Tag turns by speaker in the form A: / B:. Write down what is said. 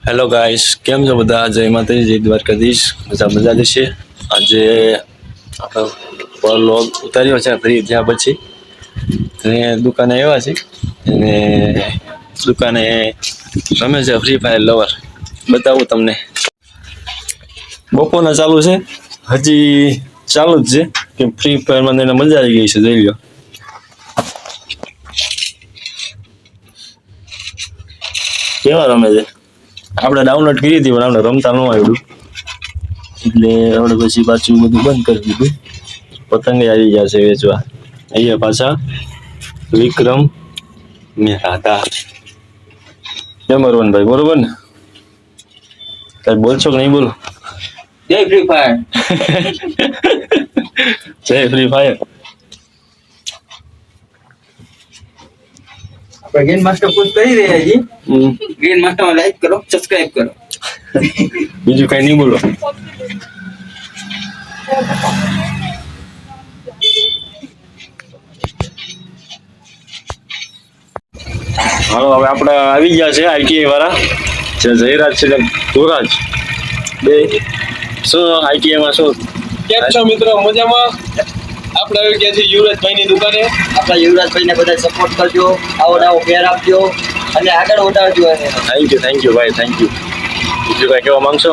A: Hello guys, કેમ છો બધા? જય માતાજી, જય દ્વારકાધીશ. મજા જશે. આજે આપણો વ્લોગ ઉતાર્યો છે ફ્રી થયા પછી. દુકાને આવ્યા છે અને દુકાને રમે છે ફ્રી ફાયર લવર. બતાવું તમને. બપોરના ચાલુ છે, હજી ચાલુ જ છે કે ફ્રી ફાયરમાં એને મજા આવી ગઈ છે. જોઈ લો કેવા રમે છે. આપણે ડાઉનલોડ કરી હતી પણ આપણે રમતા ન આવડ્યું એટલે આપણે પછી પાછું બધું બંધ કરી દીધું. પતંગ આવી ગયા છે વેચવા. અહીંયા પાછા વિક્રમ ને રાધા ભાઈ, બરોબર ને? કઈ બોલશો કે નહીં બોલો?
B: જય ફ્રી ફાયર.
A: જય ફ્રી ફાયર.
B: આપણે ગેમ માસ્ટર પોસ્ટ કરી રહ્યા છીએ. ગેમ માસ્ટર લાઈક કરો, સબસ્ક્રાઇબ કરો.
A: બીજું કઈ નહીં બોલો. હાલો, હવે આપણે આવી ગયા છે આઈટીઆઈ વાળા જે જયરાજ છે ને ધોરાજ બે. શું આઈટીઆઈ માં શું
C: કેમ છો મિત્રો? મજામાં? આપણે આવી ગયા છીએ યુવરાજભાઈ ની દુકાને.
B: આપણા યુવરાજભાઈને બધા સપોર્ટ કરજો, આવો પેર આપજો અને આગળ વધારજો એને.
A: થેન્ક યુ ભાઈ, થેન્ક યુ. બીજું કઈ કહેવા માંગશો?